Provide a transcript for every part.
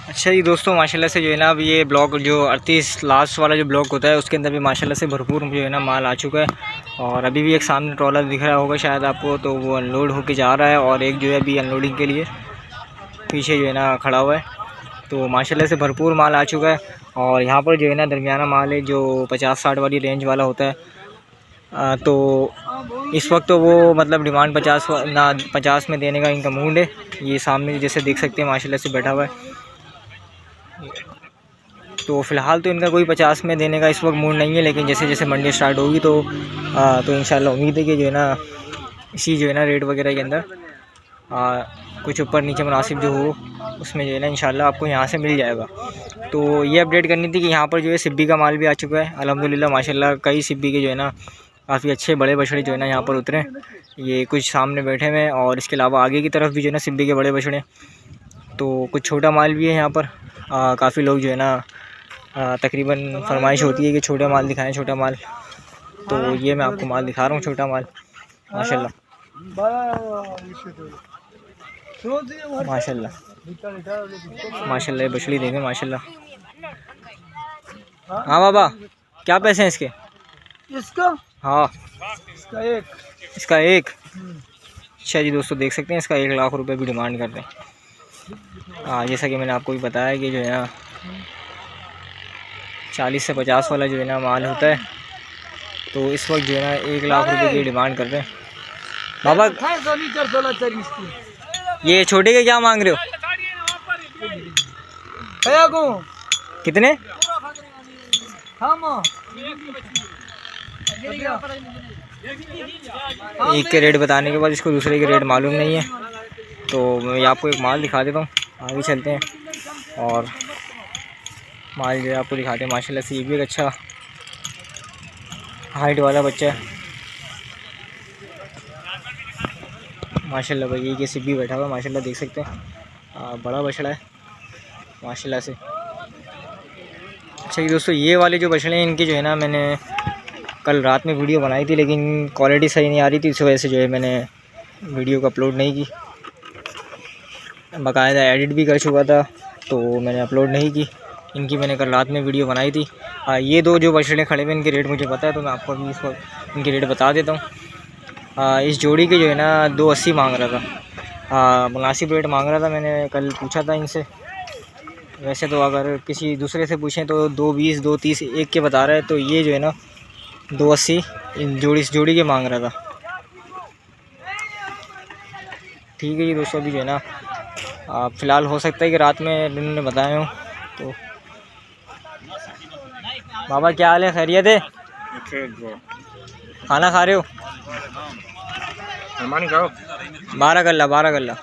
अच्छा जी दोस्तों, माशाल्लाह से जो है ना अब ये ब्लॉक जो 38 लास्ट वाला जो ब्लॉक होता है उसके अंदर भी माशाल्लाह से भरपूर जो है ना माल आ चुका है। और अभी भी एक सामने ट्रॉलर दिख रहा होगा शायद आपको, तो वो अनलोड होके जा रहा है और एक जो है अभी अनलोडिंग के लिए पीछे जो है ना खड़ा हुआ है। तो माशाल्लाह से भरपूर माल आ चुका है। और यहाँ पर जो है ना दरमियाना माल है जो 50-60 वाली रेंज वाला होता है। तो इस वक्त तो वो मतलब डिमांड 50 में देने का इनका मूड है। ये सामने जैसे देख सकते हैं माशाल्लाह से बैठा हुआ है। तो फ़िलहाल तो इनका कोई 50 में देने का इस वक्त मूड नहीं है, लेकिन जैसे जैसे मंडी स्टार्ट होगी तो इंशाल्लाह उम्मीद है कि जो है ना इसी जो है ना रेट वगैरह के अंदर कुछ ऊपर नीचे मुनासिब जो हो उसमें जो है ना इंशाल्लाह आपको यहाँ से मिल जाएगा। तो ये अपडेट करनी थी कि यहाँ पर जो है सिब्बी का माल भी आ चुका है अल्हम्दुलिल्लाह। माशाल्लाह कई सिब्बी के जो है ना काफ़ी अच्छे बड़े बछड़े जो है ना यहाँ पर उतरे। ये कुछ सामने बैठे हुए हैं और इसके अलावा आगे की तरफ भी जो है ना सिब्बी के बड़े बछड़े। तो कुछ छोटा माल भी है यहाँ पर। काफ़ी लोग जो है ना तकरीबन फरमाइश होती है कि छोटा माल दिखाएं, छोटा माल। तो ये मैं आपको माल दिखा रहा हूँ, छोटा माल माशाल्लाह माशाल्लाह माशाल्लाह। ये बछड़ी देखें माशाल्लाह। हाँ बाबा, क्या पैसे हैं इसके? इसका हाँ इसका एक अच्छा जी दोस्तों, देख सकते हैं इसका 1 लाख रुपए भी डिमांड कर रहे हैं। जैसा कि मैंने आपको भी बताया कि जो है ना 40 से 50 वाला जो है ना माल होता है। तो इस वक्त जो है ना 1 लाख रुपए की डिमांड कर रहे हैं। बाबा ये छोटे के क्या मांग रहे हो? कितने? एक के रेट बताने के बाद इसको दूसरे के रेट मालूम नहीं है। तो मैं आपको एक माल दिखा देता हूँ, आगे चलते हैं और माल जो है आपको दिखाते हैं। माशाल्लाह से ये भी एक अच्छा हाइट वाला बच्चा है माशाल्लाह। भाई ये किसी भी बैठा हुआ माशाल्लाह, देख सकते हैं बड़ा बछड़ा है माशाल्लाह से। अच्छा जी दोस्तों, ये वाले जो बछड़े हैं इनकी जो है ना मैंने कल रात में वीडियो बनाई थी, लेकिन क्वालिटी सही नहीं आ रही थी, इस वजह से जो है मैंने वीडियो को अपलोड नहीं की। बाकायदा एडिट भी कर चुका था तो मैंने अपलोड नहीं की। इनकी मैंने कल रात में वीडियो बनाई थी। ये दो जो बछड़े खड़े हुए इनके रेट मुझे पता है, तो मैं आपको अभी इस वक्त इनके रेट बता देता हूँ। इस जोड़ी के जो है ना 280 मांग रहा था, मुनासिब रेट मांग रहा था। मैंने कल पूछा था इनसे, वैसे तो अगर किसी दूसरे से पूछें तो 220 230 एक के बता रहा है। तो ये जो है ना 280 इस जोड़ी के मांग रहा था। ठीक है जी दोस्तों, अभी जो है ना फ़िलहाल हो सकता है कि रात में इन्होंने बताए हों। तो बाबा क्या हाल है, खैरियत है? खाना खा रहे हो? 12 गल्ला।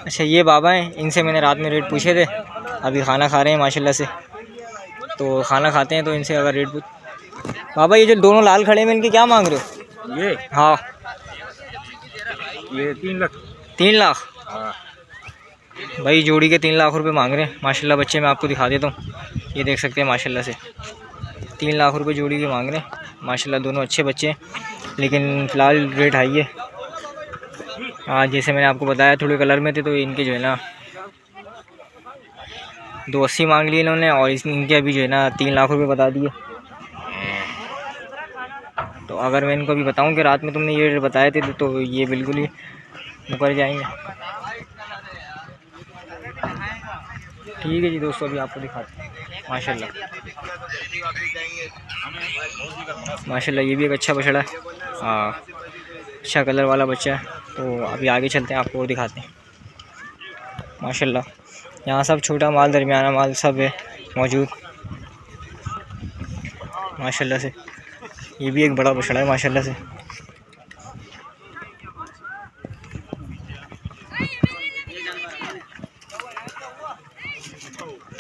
अच्छा ये बाबा हैं, इनसे मैंने रात में रेट पूछे थे, अभी खाना खा रहे हैं माशाल्लाह से। तो खाना खाते हैं तो इनसे अगर रेट बाबा ये जो दोनों लाल खड़े हैं इनके क्या मांग रहे हो? ये हाँ ये 3 लाख। 3 लाख हाँ। भाई जोड़ी के 3 लाख रुपए मांग रहे हैं माशाल्लाह। बच्चे मैं आपको दिखा देता हूँ, ये देख सकते हैं माशाल्लाह से 3 लाख रुपए जोड़ी के मांग रहे हैं माशाल्लाह। दोनों अच्छे बच्चे हैं, लेकिन फ़िलहाल रेट हाई है। जैसे मैंने आपको बताया थोड़े कलर में थे, तो इनके जो है ना 280 मांग लिए इन्होंने, और इनके अभी जो है ना 3 लाख रुपए बता दिए। तो अगर मैं इनको अभी बताऊं कि रात में तुमने ये रेट बताए थे, तो ये बिल्कुल ही मुकर जाएंगे। ठीक है जी दोस्तों, अभी आपको दिखाते हैं माशाल्लाह। माशाल्लाह ये भी एक अच्छा बछड़ा है, अच्छा कलर वाला बच्चा है। तो अभी आगे चलते हैं, आपको और दिखाते हैं माशाल्लाह। यहाँ सब छोटा माल दरमियाना माल सब है मौजूद माशाल्लाह से। ये भी एक बड़ा बछड़ा है माशाल्लाह से।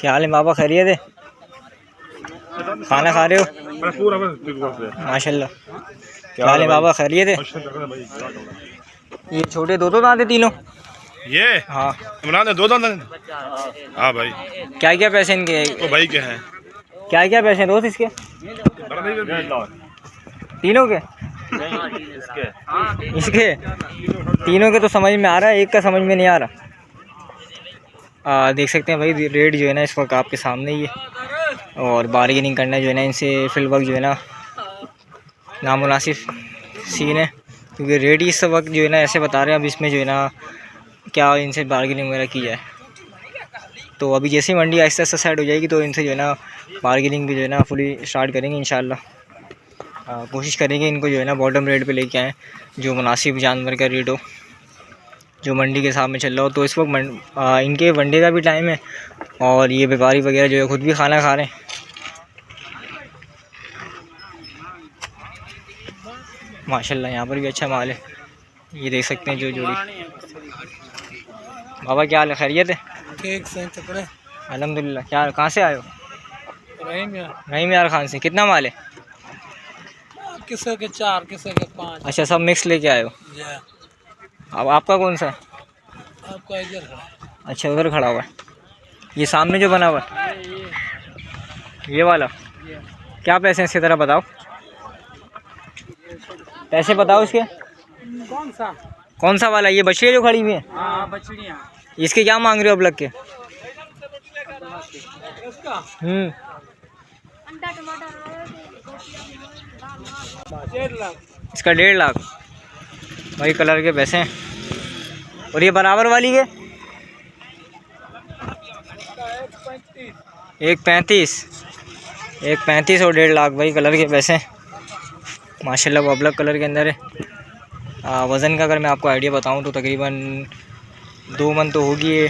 क्या हाल है बाबा, खैरियत है? खाना खा रहे हो? माशाल्लाह। क्या हाल है बाबा, खैरियत है? ये छोटे दो दांत है तीनों? ये हाँ इमरान, 2 दांत। हाँ भाई। क्या क्या पैसे इनके? वो भाई के हैं। क्या क्या पैसे हैं दोस्त इसके? तीनों के? इसके तीनों के तो समझ में आ रहा है, एक का समझ में नहीं आ रहा। देख सकते हैं भाई रेट जो है ना इस वक्त आपके सामने ही है, और बार्गेनिंग करना जो है ना इनसे फिल वक्त जो है ना नामुनासिब सीन है, क्योंकि रेट ही इस वक्त जो है ना ऐसे बता रहे हैं। अब इसमें जो है ना क्या इनसे बार्गेनिंग वगैरह की जाए, तो अभी जैसे ही मंडी आहिस्ता आहिस्ता सेट हो जाएगी तो इनसे जो है ना बार्गेनिंग भी जो है ना फुली स्टार्ट करेंगे इंशाल्लाह। कोशिश करेंगे इनको जो है ना बॉटम रेट पे लेके आएँ, जो मुनासिब जानवर का रेट हो, जो मंडी के हिसाब में चल रहा हो। तो इस वक्त इनके वनडे का भी टाइम है, और ये व्यापारी वगैरह जो है ख़ुद भी खाना खा रहे हैं। माशाल्लाह यहाँ पर भी अच्छा माल है, ये देख सकते हैं जो जोड़ी। बाबा क्या हाल है, खैरियत है? ठीक से टुकड़े। अल्हम्दुलिल्लाह। क्या कहाँ से आए हो? रहीम यार खान से। कितना माल है? किसे के 4 किसे के 5। अच्छा, सब मिक्स लेके आए हो। अब आपका कौन सा है? आपका इधर है। अच्छा, उधर खड़ा हुआ है। ये सामने जो बना हुआ है ये वाला क्या पैसे हैं इसकी तरह बताओ, पैसे बताओ इसके। कौन सा वाला? ये बछड़ियाँ जो खड़ी हुई हैं? हाँ बछड़ियाँ। इसके क्या मांग रहे हो अब लग के? इसका 1.5 लाख वही कलर के पैसे हैं। और ये बराबर वाली के 1.35 और 1.5 लाख वही कलर के पैसे हैं। माशाल्लाह वो ब्लैक कलर के अंदर है। वज़न का अगर मैं आपको आइडिया बताऊं तो तकरीबन 2 मन तो होगी ये।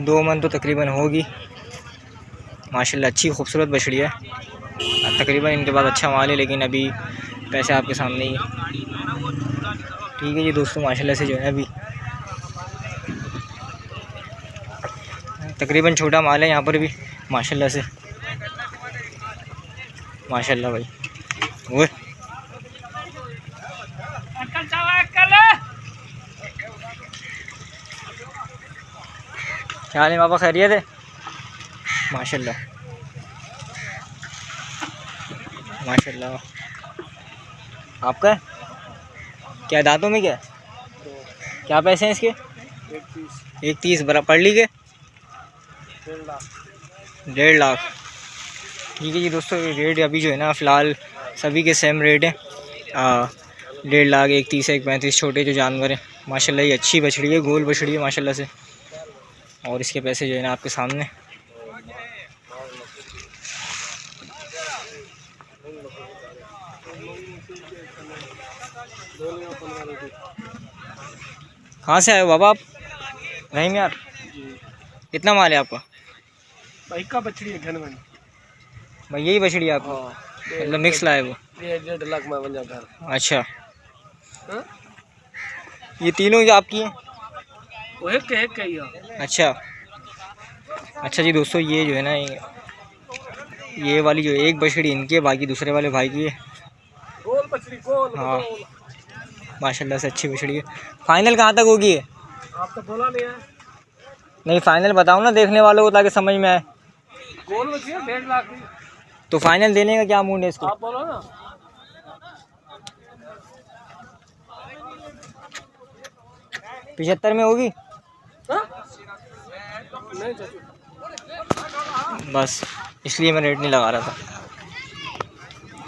दो मन तो तकरीबन होगी। माशाल्लाह अच्छी खूबसूरत बछड़ी है। तकरीबन इनके पास अच्छा माल है, लेकिन अभी पैसे आपके सामने ही है। ठीक है जी दोस्तों, माशाल्लाह से जो है अभी तकरीबन छोटा माल है यहाँ पर भी माशाल्लाह से। माशाल्लाह भाई वो क्या हाल है बाबा, खैरियत है? माशाल्लाह माशाल्लाह। आपका क्या दांतों में क्या क्या पैसे हैं इसके? 1.30 बराबर पढ़ ली के 1.5 लाख। ठीक है जी दोस्तों, रेट अभी जो है ना फ़िलहाल सभी के सेम रेट है। 1.5 लाख, 1.30, 1.35 छोटे जो जानवर हैं। माशाल्लाह ये अच्छी बछड़ी है, गोल बछड़ी है माशाल्लाह से। और इसके पैसे जो है ना आपके सामने। कहाँ से आए हो बाबा आप? रहीम यार। कितना माल है आपका? भाई का बछड़ी है घर में। भाई यही बछड़ी है आपको? मतलब मिक्स लाए वो? 1.5 लाख में बन जाता है। अच्छा, ये तीनों ही आपकी हैं? वो एक ही है। अच्छा जी दोस्तों, ये जो है ना ये वाली जो एक बछड़ी इनकी है, बाकी दूसरे वाले भाई की है। गोल बछड़ी गोल। हाँ माशाल्लाह से अच्छी बछड़ी है। फाइनल कहाँ तक होगी ये? आप तो बोला नहीं है। नहीं फाइनल बताओ ना देखने वालों को, ताकि समझ में आए। गोल बछड़ी 1.5 लाख की। तो फाइनल देने का क्या मूड है इसको? आप बोलो ना। 75 में होगी? नहीं बस इसलिए मैं रेट नहीं लगा रहा था।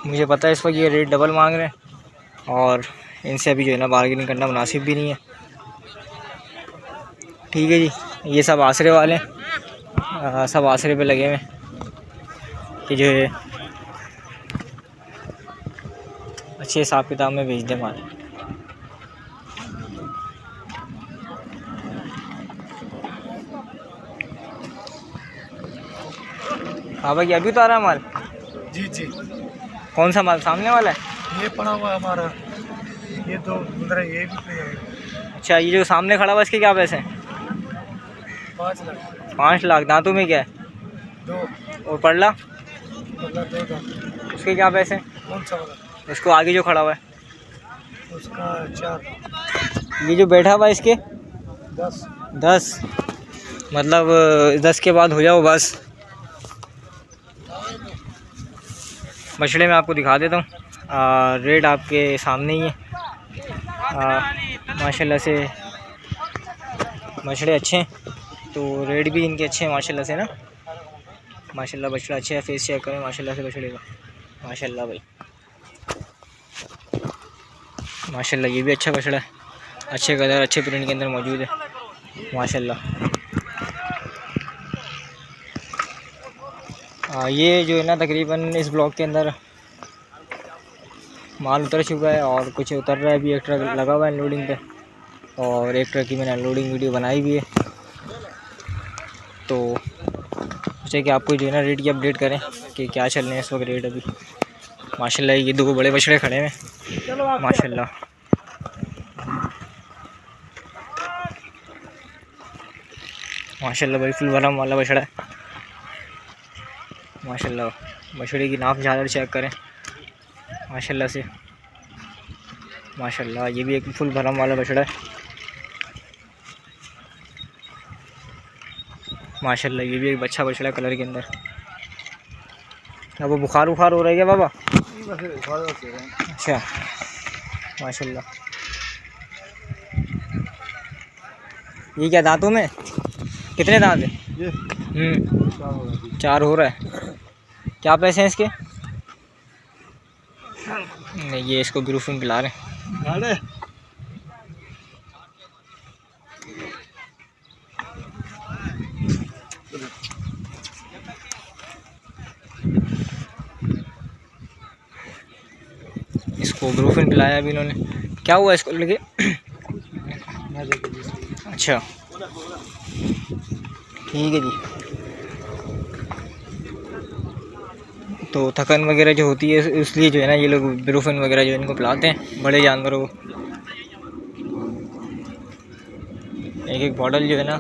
मुझे पता है इस वक्त ये रेट डबल मांग रहे हैं, और इनसे अभी जो है ना बार्गेनिंग करना मुनासिब भी नहीं है। ठीक है जी, ये सब आसरे वाले हैं। सब आसरे पे लगे हुए हैं कि जो है अच्छे हिसाब किताब में भेज दें माल। हाँ भाई अभी तो आ रहा है माल? जी। कौन सा माल? सामने वाला है? ये पड़ा हुआ हमारा, ये तो अंदर ये भी पे है। अच्छा, ये जो सामने खड़ा हुआ इसके क्या पैसे हैं? 5 लाख। 5 लाख। दांतों में क्या है? 2। और पड़ला 2 उसके क्या पैसे हैं? कौन सा वाला? उसको आगे जो खड़ा हुआ है उसका 4। ये जो बैठा हुआ है इसके 10। मतलब 10 के बाद हो जाओ बस। बछड़े में आपको दिखा देता हूँ। रेट आपके सामने ही है। माशाल्लाह से बछड़े अच्छे हैं, तो रेट भी इनके अच्छे हैं माशाल्लाह से ना। माशाल्लाह बछड़ा अच्छा है, फेस चेक करें माशाल्लाह से बछड़े का। माशाल्लाह भाई माशाल्लाह, ये भी अच्छा बछड़ा है, अच्छे कलर अच्छे प्रिंट के अंदर मौजूद है माशाल्लाह। ये जो है ना तकरीबन इस ब्लॉक के अंदर माल उतर चुका है और कुछ उतर रहा है अभी। एक ट्रक लगा हुआ है अनलोडिंग पे और एक ट्रक की मैंने अनलोडिंग वीडियो बनाई भी है, तो सोचा कि आपको जो है ना रेट की अपडेट करें कि क्या चल रहे हैं इस वक्त रेट अभी। माशाल्लाह ये दो बड़े बछड़े खड़े हैं माशाल्लाह। माशाल्लाह भाई फुल वाला वाला बछड़ा है माशाल्लाह। बछड़े की नाप झालर चेक करें माशाल्लाह से। माशाल्लाह ये भी एक फुल भरम वाला बछड़ा है माशाल्लाह। ये भी एक अच्छा बछड़ा कलर के अंदर। अब वो बुखार हो रहा है क्या बाबा? अच्छा माशाल्लाह। ये क्या दांतों में कितने दांत हैं? 4 हो रहा है। क्या पैसे हैं इसके? नहीं ये इसको ब्रूफिन पिला रहे हैं। इसको ब्रूफिन पिलाया अभी इन्होंने। क्या हुआ इसको लगे? अच्छा ठीक है जी। तो थकन वगैरह जो होती है इसलिए जो है ना ये लोग ब्रूफिन वगैरह जो इनको पिलाते हैं बड़े जानवरों को। एक एक बॉटल जो है ना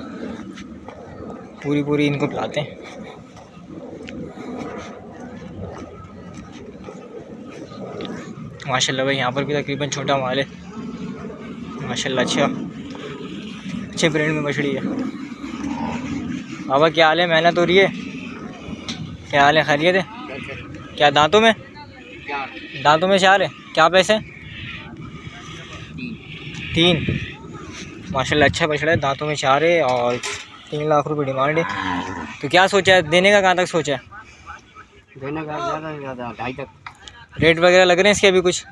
पूरी इनको पिलाते हैं। माशाल्लाह भाई यहाँ पर भी तकरीबन छोटा माल है माशाल्लाह। अच्छा अच्छे ब्रांड में मछली है। बाबा क्या हाल है? मेहनत हो रही है? क्या हाल है? खैरियत है? क्या दांतों में 4 है? क्या पैसे? 3 माशाल्लाह। अच्छा बछड़ा है, दांतों में 4 है और 3 लाख रुपए डिमांड है। तो क्या सोचा है देने का? कहाँ तक सोचा है देने का? ज़्यादा से ज़्यादा 2.5 तक। रेट वगैरह लग रहे हैं इसके अभी कुछ?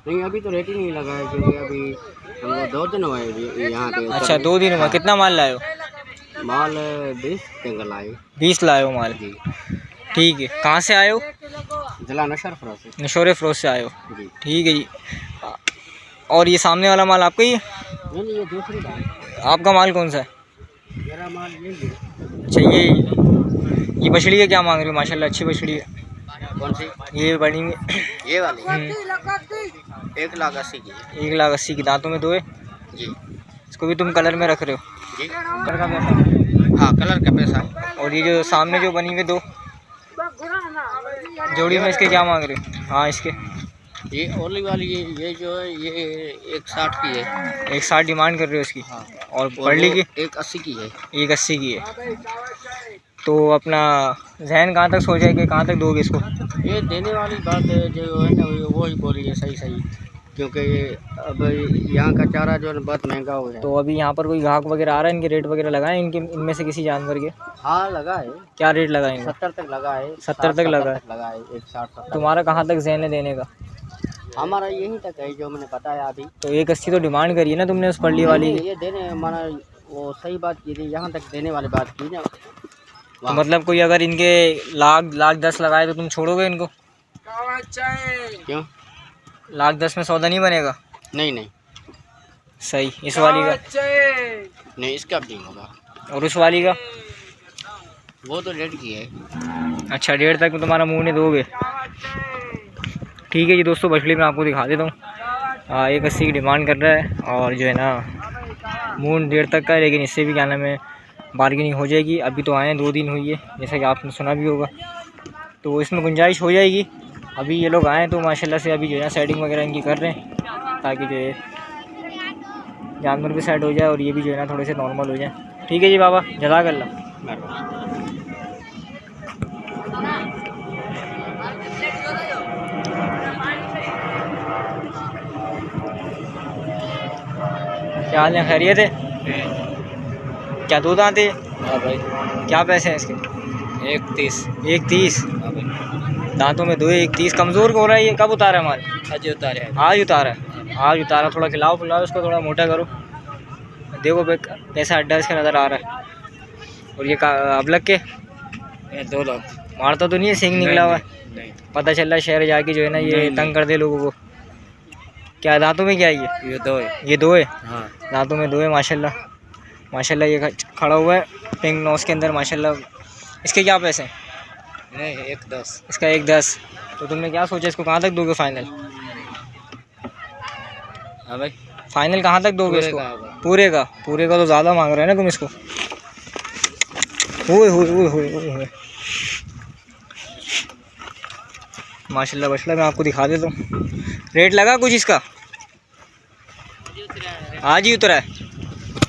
नहीं अभी तो रेट ही नहीं लगा है, क्योंकि अभी हमको 2 दिन हुए यहाँ पे। अच्छा 2 दिन हुआ। कितना माल लाए हो? माल 20 टेंगल लाए। 20 लाए हो माल? ठीक है। कहाँ से आए हो? जिला नशर फरोज से। नशोरे फरोज से आए हो? जी। ठीक है जी। और ये सामने वाला माल आपका ही है? नहीं ये दूसरी बात। आपका माल कौन सा है? मेरा माल यही है। अच्छा ये बछड़ी है क्या मांग रहे हो? माशाल्लाह अच्छी बछड़ी है। कौन सी? ये बड़ी में ये वाली 1,80,000 की है। 1,80,000 की। दांतों में 2 है जी। इसको भी तुम कलर में रख रहे हो? जी। कलर का पैसा? हाँ कलर का पैसा है। और ये जो सामने जो बनी हुई 2 जोड़ी में इसके क्या मांग रहे हो? हाँ इसके ये ओली वाली ये जो है ये 1,60 की है। 1,60 डिमांड कर रहे हो इसकी? हाँ। और पर्ली की? 1,80 की है। 1,80 की है। तो अपना जहन कहाँ तक सोचा है कि कहाँ तक दोगे इसको? ये देने वाली बात है जो है ना वो ही बोली है सही, क्योंकि अब यहाँ का चारा जो है बहुत महंगा हो गया। तो अभी यहाँ पर कोई ग्राहक वगैरह आ रहा है? इनके रेट वगैरह लगाए इनके इनमें से किसी जानवर के? हाँ लगा है। क्या रेट लगा इनका? 70 तक लगा है। 70 तक लगा है? 1,60 तुम्हारा कहाँ तक जहन है देने का? हमारा यही तक है जो मैंने बताया अभी। तो 1,80 तो डिमांड करी है ना तुमने उस पर्ली वाली की? ये देने माना वो सही बात की थी, यहाँ तक देने वाली बात की ना। तो मतलब कोई अगर इनके लाख 10 लगाए तो तुम छोड़ोगे इनको? क्यों? 1,10,000 में सौदा नहीं बनेगा? नहीं सही। इस वाली का? नहीं इसका भी नहीं होगा। और उस वाली का? वो तो रेट की है। अच्छा 1.5 तक में तुम्हारा मुँह नहीं दोगे? ठीक है जी दोस्तों, बछड़ी मैं आपको दिखा देता हूँ। 1,80 की डिमांड कर रहा है और जो है ना मून 1.5 तक का है, लेकिन इससे भी क्या नाम है बार्गेनिंग हो जाएगी। अभी तो आए हैं 2 दिन हुई है जैसा कि आपने सुना भी होगा, तो इसमें गुंजाइश हो जाएगी। अभी ये लोग आए तो माशाल्लाह से अभी जो है ना सेटिंग वगैरह इनकी कर रहे हैं, ताकि जो है जानवर भी सेट हो जाए और ये भी जो है ना थोड़े से नॉर्मल हो जाए। ठीक है जी बाबा, जज़ाकल्लाह। क्या हाल है, खैरियत है? क्या दो दांत है? हाँ भाई, क्या पैसे हैं इसके? 130। 130 हाँ भाई, दांतों में दो है, 130 कमज़ोर हो रहा है ये। कब उतारा है माल? आज उतारे हैं। आज उतारा है, आज उतारा। थोड़ा खिलाओ पिलाओ उसको, थोड़ा मोटा करो। देखो भाई कैसा अड्डा इसका नज़र आ रहा है। और ये अबलग के ये 2 लाख। मारता तो नहीं है, सिंग निकला हुआ है? नहीं, पता चल रहा है शहर जाके जो है ना ये नहीं, तंग कर दे लोगों को। क्या दांतों में क्या है ये? ये 2 है। ये दो है, हाँ, दांतों में दो है। माशाल्लाह माशाल्लाह। ये खड़ा हुआ है पिंक नोज के अंदर माशाल्लाह। इसके क्या पैसे हैं? नहीं 110। इसका 110। तो तुमने क्या सोचा, इसको कहाँ तक दोगे फाइनल? हाँ भाई, फाइनल कहाँ तक दोगे पूरे इसको? का होगा। पूरे का तो ज़्यादा मांग रहे हैं ना तुम इसको। ओए होए ओए होए ओए होए। माशाल्लाह माशाल्लाह। मैं आपको दिखा देता हूँ। रेट लगा कुछ इसका? आज ही उतरा है,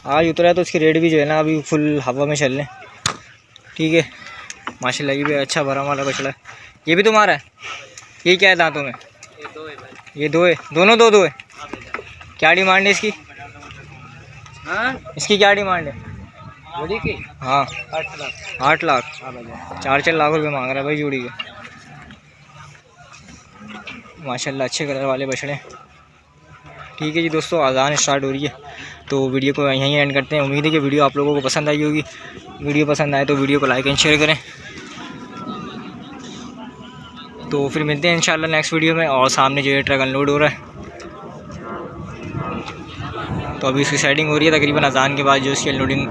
आज उतरा है। तो इसकी रेट भी जो है ना अभी फुल हवा में चल रहे हैं। ठीक है माशाल्लाह। ये भी अच्छा भरा वाला बछड़ा है। ये भी तुम्हारा है? ये क्या है दांतों में? ये 2 है भाई। ये दो है, दोनों दो है। क्या डिमांड है इसकी? हाँ, इसकी क्या डिमांड है? जोड़ी की हाँ 8 लाख। 8 लाख। हाँ भाई, 4 लाख रुपए मांग रहा है भाई जोड़ी के। माशाल्लाह अच्छे कलर वाले बछड़े। ठीक है जी दोस्तों, अज़ान स्टार्ट हो रही है तो वीडियो को यहीं एंड करते हैं। उम्मीद है कि वीडियो आप लोगों को पसंद आई होगी। वीडियो पसंद आए तो वीडियो को लाइक एंड शेयर करें। तो फिर मिलते हैं इंशाल्लाह नेक्स्ट वीडियो में। और सामने जो है ट्रक अनलोड हो रहा है, तो अभी उसकी सेटिंग हो रही है। तकरीबन अज़ान के बाद जो उसकी अनलोडिंग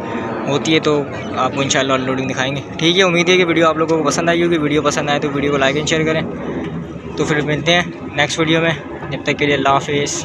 होती है तो आपको इंशाल्लाह अनलोडिंग दिखाएंगे। ठीक है, उम्मीद है कि वीडियो आप लोगों को पसंद आई होगी। वीडियो पसंद आए तो वीडियो को लाइक एंड शेयर करें। तो फिर मिलते हैं नेक्स्ट वीडियो में। जब तक के लिए अल्लाह हाफिज़।